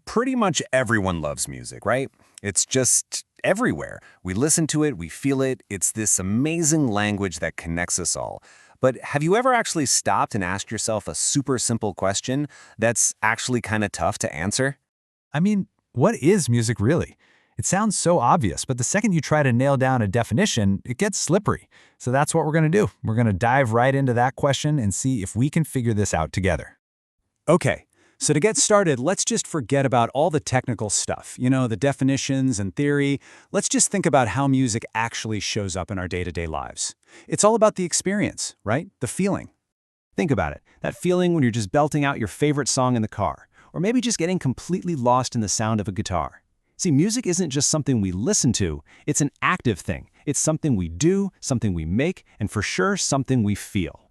Pretty much everyone loves music, right? It's just everywhere. We listen to it, we feel it. It's this amazing language that connects us all. But have you ever actually stopped and asked yourself a super simple question that's actually kind of tough to answer? I mean, what is music really? It sounds so obvious, but the second you try to nail down a definition, it gets slippery. So that's what we're going to do. We're going to dive right into that question and see if we can figure this out together. Okay, so to get started, let's just forget about all the technical stuff, the definitions and theory. Let's just think about how music actually shows up in our day-to-day lives. It's all about the experience, right? The feeling. Think about it, that feeling when you're just belting out your favorite song in the car, or maybe just getting completely lost in the sound of a guitar. See, music isn't just something we listen to, it's an active thing. It's something we do, something we make, and for sure, something we feel.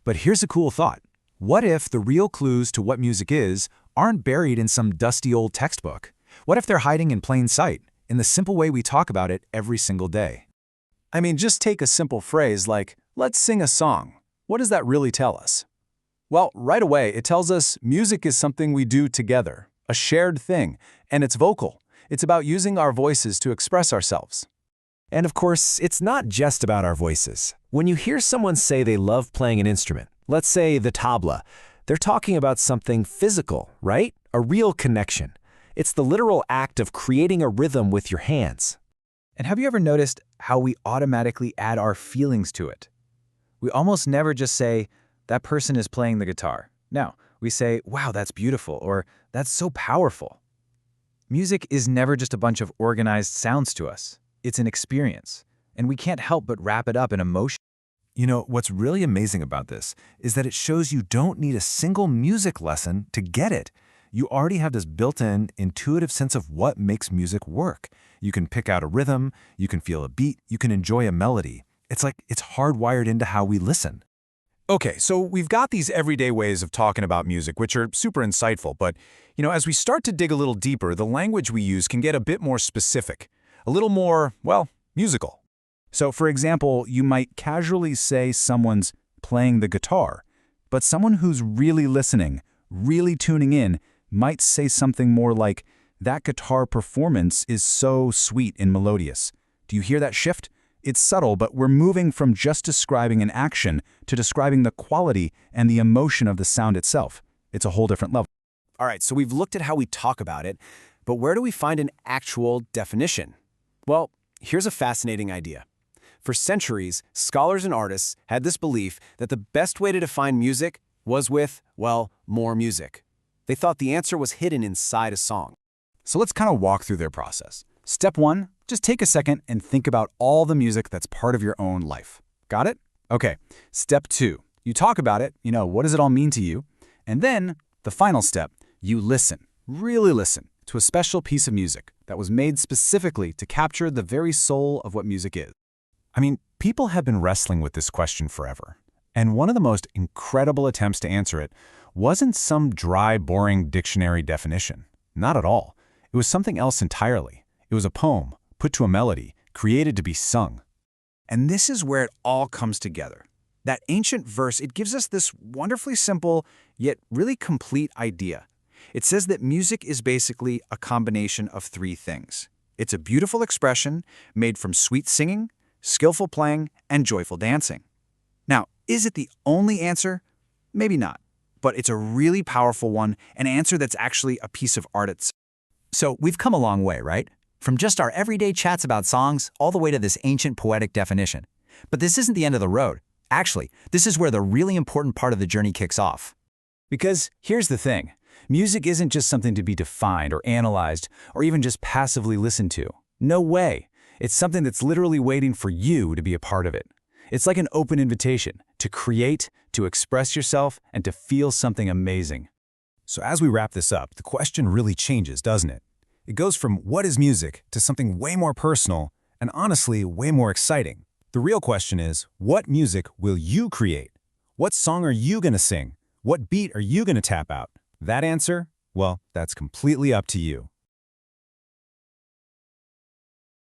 But here's a cool thought. What if the real clues to what music is aren't buried in some dusty old textbook? What if they're hiding in plain sight, in the simple way we talk about it every single day? I mean, just take a simple phrase like, let's sing a song. What does that really tell us? Well, right away, it tells us music is something we do together, a shared thing, and it's vocal. It's about using our voices to express ourselves. And of course, it's not just about our voices. When you hear someone say they love playing an instrument, let's say the tabla, they're talking about something physical, right? A real connection. It's the literal act of creating a rhythm with your hands. And have you ever noticed how we automatically add our feelings to it? We almost never just say, that person is playing the guitar. No, we say, wow, that's beautiful, or that's so powerful. Music is never just a bunch of organized sounds to us. It's an experience, and we can't help but wrap it up in emotion. What's really amazing about this is that it shows you don't need a single music lesson to get it. You already have this built-in, intuitive sense of what makes music work. You can pick out a rhythm, you can feel a beat, you can enjoy a melody. It's like it's hardwired into how we listen. Okay, so we've got these everyday ways of talking about music, which are super insightful, but, as we start to dig a little deeper, the language we use can get a bit more specific, a little more, well, musical. So, for example, you might casually say someone's playing the guitar, but someone who's really listening, really tuning in, might say something more like, that guitar performance is so sweet and melodious. Do you hear that shift? It's subtle, but we're moving from just describing an action to describing the quality and the emotion of the sound itself. It's a whole different level. All right, so we've looked at how we talk about it, but where do we find an actual definition? Well, here's a fascinating idea. For centuries, scholars and artists had this belief that the best way to define music was with, well, more music. They thought the answer was hidden inside a song. So let's kind of walk through their process. Step 1, just take a second and think about all the music that's part of your own life. Got it? Okay. Step 2, you talk about it, what does it all mean to you? And then, the final step, you listen, really listen, to a special piece of music that was made specifically to capture the very soul of what music is. I mean, people have been wrestling with this question forever. And one of the most incredible attempts to answer it wasn't some dry, boring dictionary definition. Not at all. It was something else entirely. It was a poem, put to a melody, created to be sung. And this is where it all comes together. That ancient verse, it gives us this wonderfully simple, yet really complete idea. It says that music is basically a combination of 3 things. It's a beautiful expression made from sweet singing, skillful playing, and joyful dancing. Now, is it the only answer? Maybe not, but it's a really powerful one, an answer that's actually a piece of art itself. So we've come a long way, right? From just our everyday chats about songs all the way to this ancient poetic definition. But this isn't the end of the road. Actually, this is where the really important part of the journey kicks off. Because here's the thing. Music isn't just something to be defined or analyzed or even just passively listened to. No way. It's something that's literally waiting for you to be a part of it. It's like an open invitation to create, to express yourself, and to feel something amazing. So as we wrap this up, the question really changes, doesn't it? It goes from what is music to something way more personal and honestly way more exciting. The real question is, what music will you create? What song are you going to sing? What beat are you going to tap out? That answer? Well, that's completely up to you.